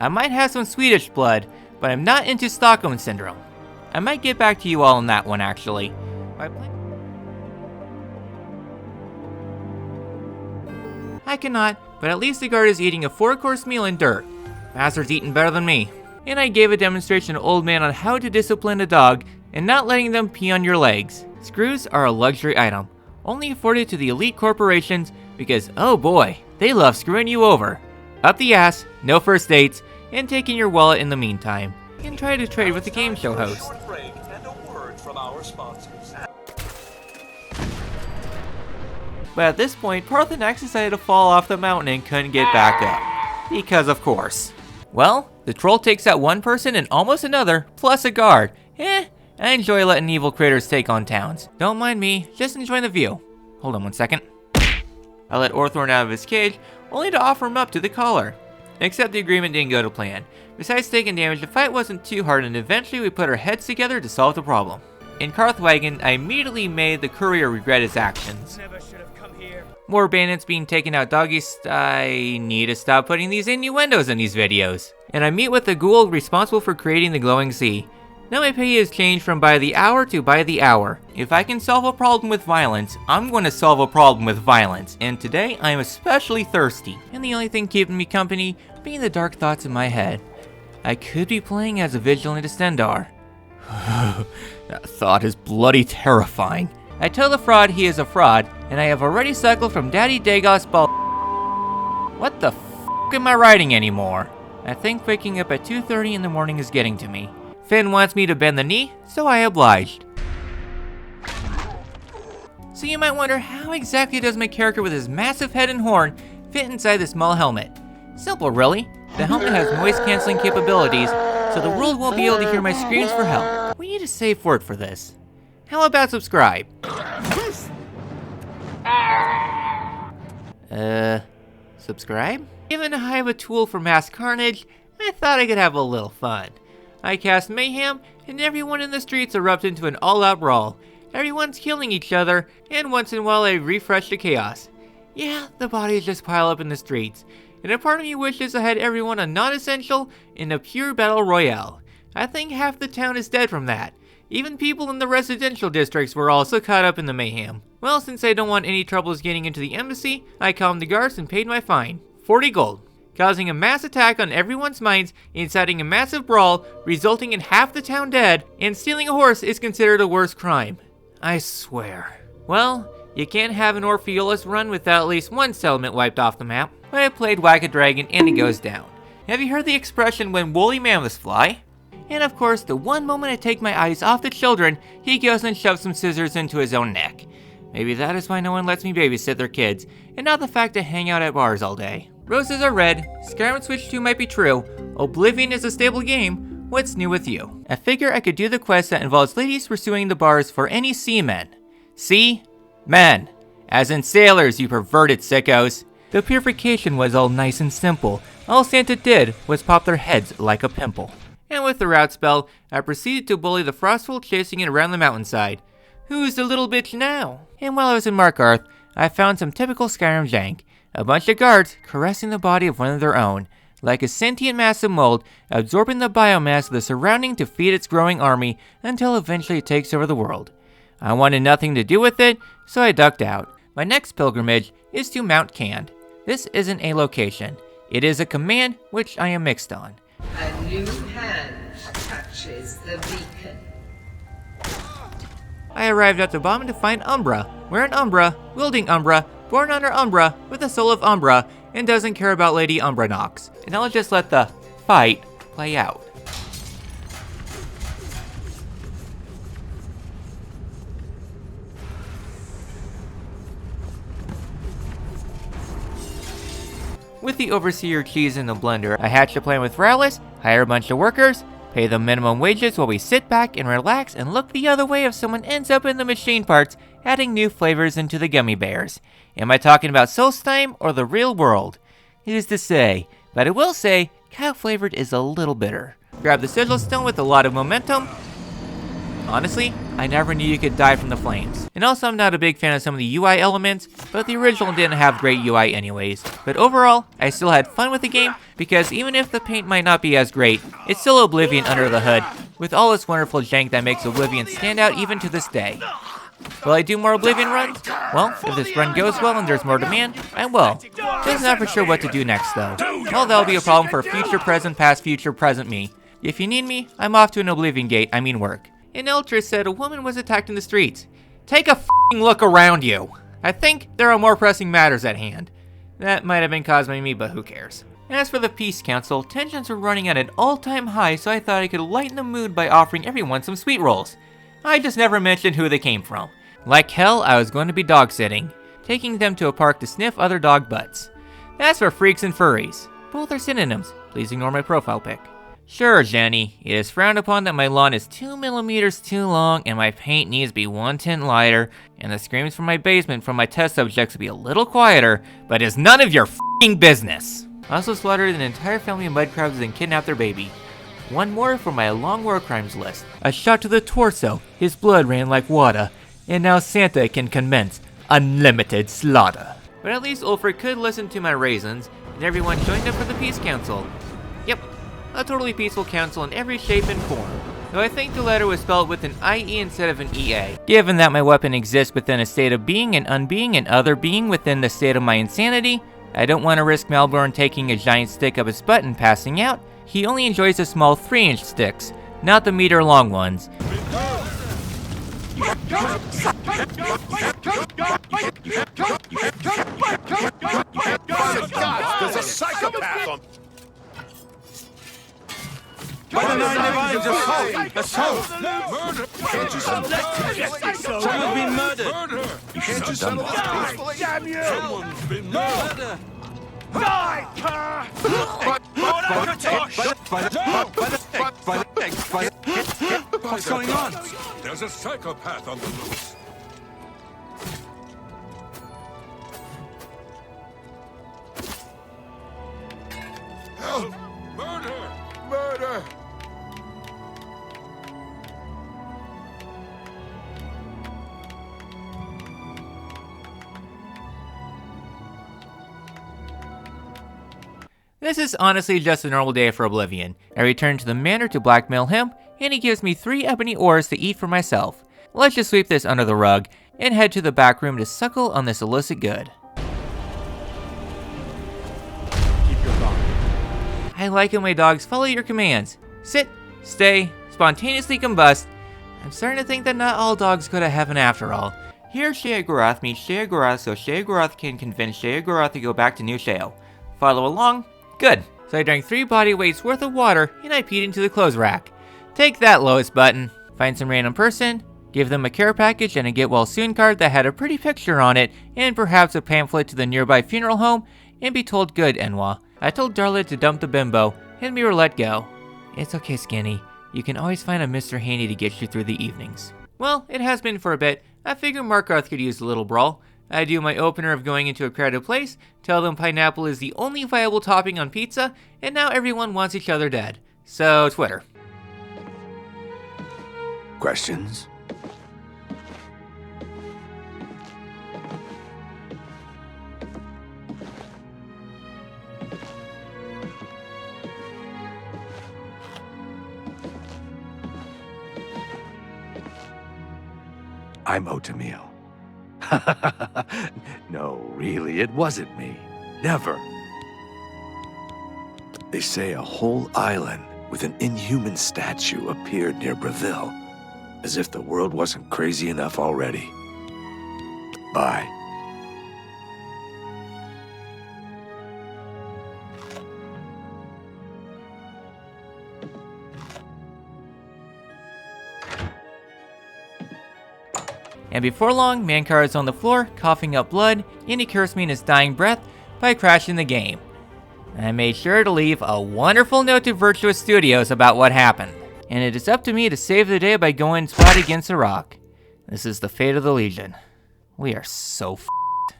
I might have some Swedish blood, but I'm not into Stockholm Syndrome. I might get back to you all on that one, actually. I cannot, but at least the guard is eating a 4-course meal in dirt. Master's eating better than me. And I gave a demonstration to Old Man on how to discipline a dog and not letting them pee on your legs. Screws are a luxury item, only afforded to the elite corporations because, oh boy, they love screwing you over. Up the ass, no first dates, and taking your wallet in the meantime. And try to trade with the game show host. But at this point, Parthenax decided to fall off the mountain and couldn't get back up. Because of course. Well, the troll takes out one person and almost another, plus a guard. I enjoy letting evil critters take on towns. Don't mind me, just enjoy the view. Hold on one second. I let Orthorn out of his cage, only to offer him up to the collar. Except the agreement didn't go to plan. Besides taking damage, the fight wasn't too hard and eventually we put our heads together to solve the problem. In Karthwagen, I immediately made the courier regret his actions. More bandits being taken out doggies. I need to stop putting these innuendos in these videos. And I meet with the ghoul responsible for creating the glowing sea. Now my pay is changed from by the hour to by the hour. If I can solve a problem with violence, I'm going to solve a problem with violence. And today, I am especially thirsty. And the only thing keeping me company being the dark thoughts in my head. I could be playing as a vigilant Estendar. That thought is bloody terrifying. I tell the fraud he is a fraud, and I have already cycled from Daddy Dagos ball. What the f am I writing anymore? I think waking up at 2:30 in the morning is getting to me. Finn wants me to bend the knee, so I obliged. So you might wonder, how exactly does my character with his massive head and horn fit inside this small helmet? Simple really. The helmet has noise cancelling capabilities, so the world won't be able to hear my screams for help. We need a safe word for this. How about subscribe? Subscribe? Given I have a tool for mass carnage, I thought I could have a little fun. I cast mayhem, and everyone in the streets erupt into an all-out brawl. Everyone's killing each other, and once in a while I refresh the chaos. Yeah, the bodies just pile up in the streets, and a part of me wishes I had everyone a non-essential in a pure battle royale. I think half the town is dead from that. Even people in the residential districts were also caught up in the mayhem. Well, since I don't want any troubles getting into the embassy, I calmed the guards and paid my fine, 40 gold. Causing a mass attack on everyone's minds, inciting a massive brawl, resulting in half the town dead, and stealing a horse is considered a worse crime. I swear. Well, you can't have an Orpheolus run without at least one settlement wiped off the map. But I played Whack-a-Dragon and it goes down. Have you heard the expression when woolly mammoths fly? And of course, the one moment I take my eyes off the children, he goes and shoves some scissors into his own neck. Maybe that is why no one lets me babysit their kids, and not the fact I hang out at bars all day. Roses are red, Skyrim Switch 2 might be true, Oblivion is a stable game, what's new with you? I figure I could do the quest that involves ladies pursuing the bars for any seamen. See? Men. As in sailors, you perverted sickos. The purification was all nice and simple. All Santa did was pop their heads like a pimple. And with the route spell, I proceeded to bully the Frostfold chasing it around the mountainside. Who's the little bitch now? And while I was in Markarth, I found some typical Skyrim jank. A bunch of guards caressing the body of one of their own, like a sentient massive mold, absorbing the biomass of the surrounding to feed its growing army until eventually it takes over the world. I wanted nothing to do with it, so I ducked out. My next pilgrimage is to Mount Cand. This isn't a location. It is a command which I am mixed on. A new hand touches the beacon. I arrived at the bottom to find Umbra. We're an Umbra, wielding Umbra, born under Umbra, with the soul of Umbra, and doesn't care about Lady Umbra Nox. And I'll just let the fight play out. With the Overseer cheese in the blender, I hatched a plan with Rowless, hire a bunch of workers, pay them minimum wages while we sit back and relax and look the other way if someone ends up in the machine parts, adding new flavors into the gummy bears. Am I talking about Solstheim or the real world? Who's to say, but I will say, cow flavored is a little bitter. Grab the sigil stone with a lot of momentum, Honestly, I never knew you could die from the flames. And also, I'm not a big fan of some of the UI elements, but the original didn't have great UI anyways. But overall, I still had fun with the game, because even if the paint might not be as great, it's still Oblivion under the hood, with all its wonderful jank that makes Oblivion stand out even to this day. Will I do more Oblivion runs? Well, if this run goes well and there's more demand, I will. Just not for sure what to do next though. Well, that'll be a problem for future, present, past, future, present me. If you need me, I'm off to an Oblivion gate, I mean work. And Eltris said a woman was attacked in the streets. Take a f***ing look around you. I think there are more pressing matters at hand. That might have been caused by me, but who cares? As for the Peace Council, tensions were running at an all-time high, so I thought I could lighten the mood by offering everyone some sweet rolls. I just never mentioned who they came from. Like hell, I was going to be dog sitting, taking them to a park to sniff other dog butts. That's for freaks and furries. Both are synonyms. Please ignore my profile pic. Sure, Jenny, it is frowned upon that my lawn is 2 millimeters too long and my paint needs to be 1 tint lighter, and the screams from my basement from my test subjects will be a little quieter, but it's none of your f***ing business. I also slaughtered an entire family of mud crabs and kidnapped their baby. One more for my long war crimes list. A shot to the torso, his blood ran like water, and now Santa can commence unlimited slaughter. But at least Ulfric could listen to my raisins, and everyone joined up for the Peace Council. Yep, a totally peaceful council in every shape and form. Though I think the letter was spelled with an IE instead of an EA. Given that my weapon exists within a state of being and unbeing and other being within the state of my insanity, I don't want to risk Malborn taking a giant stick up his butt and passing out. He only enjoys the small 3-inch sticks, not the meter-long ones. There's a psychopath on... By the 9 divines, assault! Murder! Can't you settle this? Someone's been murdered! Murder! Can't you settle this peacefully? Damn you! Someone's been murdered! Die, What's going on? There's a psychopath on the loose. Help! Murder! Murder! This is honestly just a normal day for Oblivion. I return to the manor to blackmail him, and he gives me 3 ebony ores to eat for myself. Let's just sweep this under the rug, and head to the back room to suckle on this illicit good. Keep your dog. I like when my dogs follow your commands. Sit, stay, spontaneously combust. I'm starting to think that not all dogs go to heaven after all. Here Sheogorath meets Sheogorath so Sheogorath can convince Sheogorath to go back to New Sheo. Follow along? Good. So I drank 3 body weights worth of water and I peed into the clothes rack. Take that, lowest button. Find some random person, give them a care package and a get well soon card that had a pretty picture on it and perhaps a pamphlet to the nearby funeral home, and be told good, Enwa. I told Darla to dump the bimbo and we were let go. It's okay, Skinny. You can always find a Mr. Haney to get you through the evenings. Well, it has been for a bit. I figure Markarth could use a little brawl. I do my opener of going into a crowded place, tell them pineapple is the only viable topping on pizza, and now everyone wants each other dead. So, Twitter. Questions? I'm Otamil. No, really, it wasn't me. Never. They say a whole island with an inhuman statue appeared near Breville, as if the world wasn't crazy enough already. Bye. And before long, Mankar is on the floor, coughing up blood, and he cursed me in his dying breath by crashing the game. I made sure to leave a wonderful note to Virtuous Studios about what happened. And it is up to me to save the day by going flat against a rock. This is the fate of the Legion. We are so f***ed.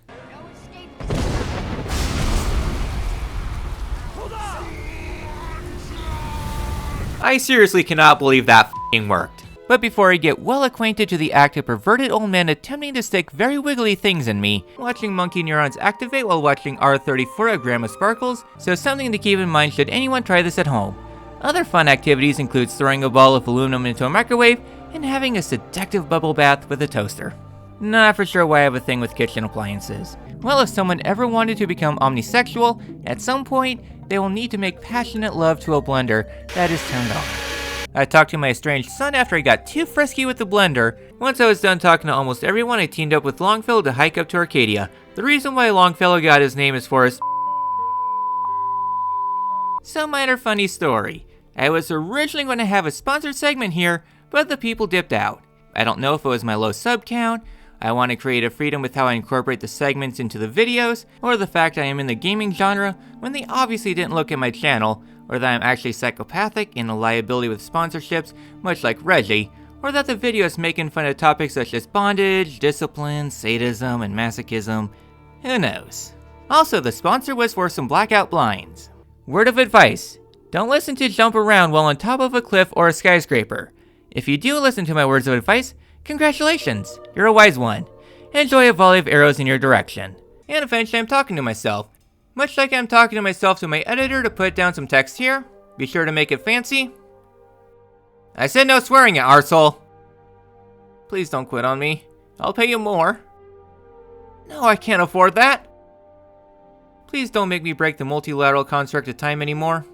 I seriously cannot believe that f***ing worked. But before I get well acquainted to the act of perverted old men attempting to stick very wiggly things in me, watching monkey neurons activate while watching R34 of Grandma Sparkles, so something to keep in mind should anyone try this at home. Other fun activities include throwing a ball of aluminum into a microwave and having a seductive bubble bath with a toaster. Not for sure why I have a thing with kitchen appliances. Well, if someone ever wanted to become omnisexual, at some point, they will need to make passionate love to a blender that is turned on. I talked to my estranged son after I got too frisky with the blender. Once I was done talking to almost everyone, I teamed up with Longfellow to hike up to Arcadia. The reason why Longfellow got his name is for his some minor funny story. I was originally going to have a sponsored segment here, but the people dipped out. I don't know if it was my low sub count, I want to create a freedom with how I incorporate the segments into the videos, or the fact I am in the gaming genre when they obviously didn't look at my channel, or that I'm actually psychopathic and a liability with sponsorships, much like Reggie, or that the video is making fun of topics such as bondage, discipline, sadism, and masochism. Who knows? Also, the sponsor was for some blackout blinds. Word of advice: don't listen to jump around while on top of a cliff or a skyscraper. If you do listen to my words of advice, congratulations, you're a wise one. Enjoy a volley of arrows in your direction. And eventually I'm talking to myself. Much like I'm talking to myself to my editor to put down some text here. Be sure to make it fancy. I said no swearing, you arsehole. Please don't quit on me. I'll pay you more. No, I can't afford that. Please don't make me break the multilateral construct of time anymore.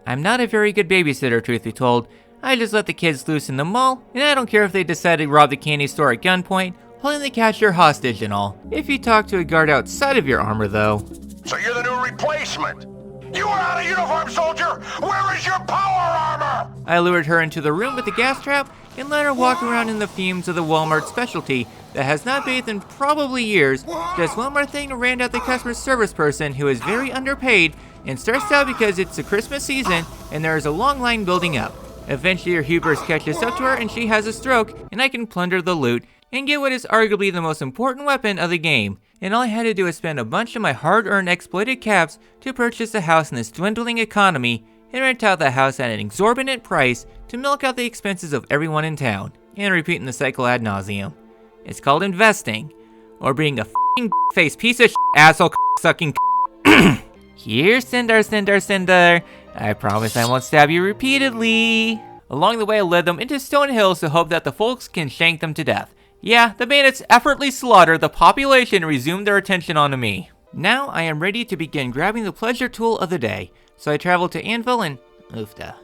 I'm not a very good babysitter, truth be told. I just let the kids loose in the mall, and I don't care if they decide to rob the candy store at gunpoint, holding the cashier hostage and all. If you talk to a guard outside of your armor, though. So you're the new replacement? You were out of uniform, soldier! Where is your power armor? I lured her into the room with the gas trap and let her walk around in the fumes of the Walmart specialty that has not bathed in probably years. Just one more thing to round out the customer service person who is very underpaid and stressed out because it's the Christmas season and there is a long line building up. Eventually her hubris catches up to her and she has a stroke, and I can plunder the loot and get what is arguably the most important weapon of the game. And all I had to do was spend a bunch of my hard-earned exploited caps to purchase a house in this dwindling economy and rent out the house at an exorbitant price to milk out the expenses of everyone in town, and repeating the cycle ad nauseum. It's called investing, or being a f***ing face piece of shit asshole sucking. Here, Cinder. I promise I won't stab you repeatedly. Along the way, I led them into Stone Hills to hope that the folks can shank them to death. Yeah, the bandits effortlessly slaughtered the population and resumed their attention onto me. Now I am ready to begin grabbing the pleasure tool of the day, so I travel to Anvil and oofda.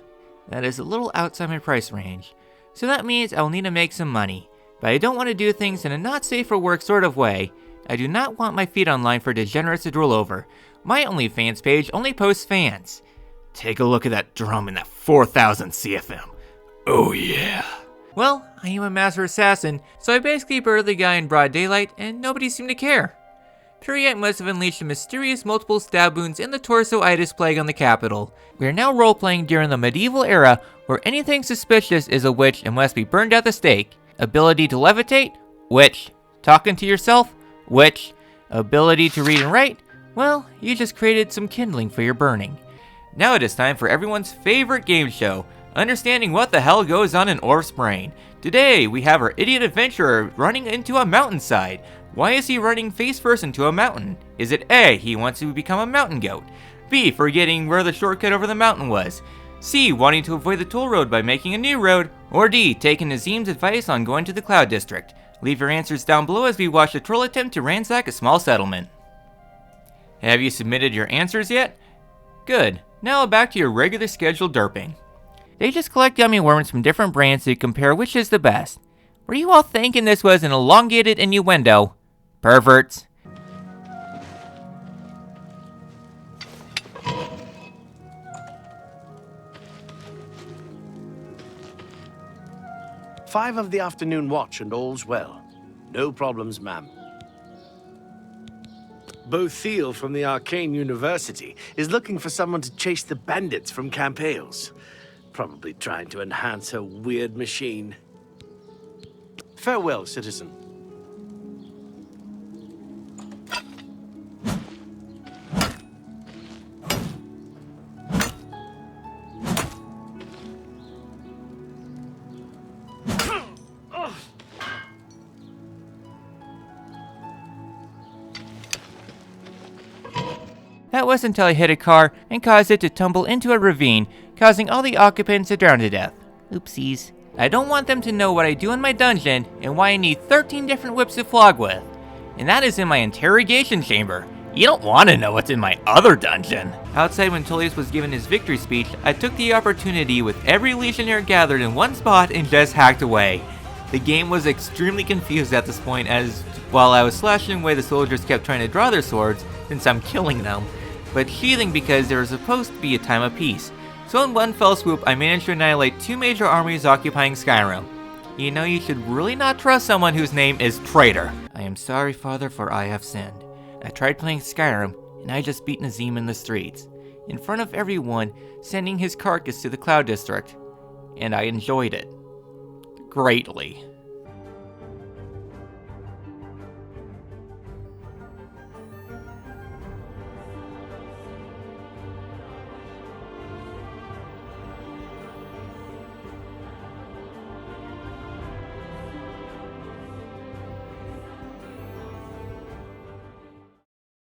That is a little outside my price range. So that means I'll need to make some money, but I don't want to do things in a not safe for work sort of way. I do not want my feet online for degenerates to drool over. My OnlyFans page only posts fans. Take a look at that drum and that 4,000 CFM. Oh yeah. Well, I am a master assassin, so I basically murdered the guy in broad daylight and nobody seemed to care. Periac must have unleashed a mysterious multiple stab wounds in the torso-itis plague on the capital. We are now role-playing during the medieval era where anything suspicious is a witch and must be burned at the stake. Ability to levitate? Witch. Talking to yourself? Witch. Ability to read and write? Well, you just created some kindling for your burning. Now it is time for everyone's favorite game show, understanding what the hell goes on in Orph's brain. Today, we have our idiot adventurer running into a mountainside. Why is he running face first into a mountain? Is it A, he wants to become a mountain goat? B, forgetting where the shortcut over the mountain was? C, wanting to avoid the toll road by making a new road? Or D, taking Nazim's advice on going to the Cloud District? Leave your answers down below as we watch a troll attempt to ransack a small settlement. Have you submitted your answers yet? Good. Now back to your regular scheduled derping. They just collect yummy worms from different brands to compare which is the best. Were you all thinking this was an elongated innuendo? Perverts. Five of the afternoon watch and all's well. No problems, ma'am. Botheel from the Arcane University is looking for someone to chase the bandits from Camp Hales. Probably trying to enhance her weird machine. Farewell, citizen. That was until I hit a car and caused it to tumble into a ravine, causing all the occupants to drown to death. Oopsies. I don't want them to know what I do in my dungeon and why I need 13 different whips to flog with. And that is in my interrogation chamber. You don't want to know what's in my other dungeon. Outside, when Tullius was given his victory speech, I took the opportunity with every legionnaire gathered in one spot and just hacked away. The game was extremely confused at this point, as while I was slashing away, the soldiers kept trying to draw their swords, since I'm killing them, but sheathing because there was supposed to be a time of peace. So in one fell swoop, I managed to annihilate 2 major armies occupying Skyrim. You know, you should really not trust someone whose name is Traitor. I am sorry, Father, for I have sinned. I tried playing Skyrim, and I just beat Nazim in the streets, in front of everyone, sending his carcass to the Cloud District. And I enjoyed it. Greatly.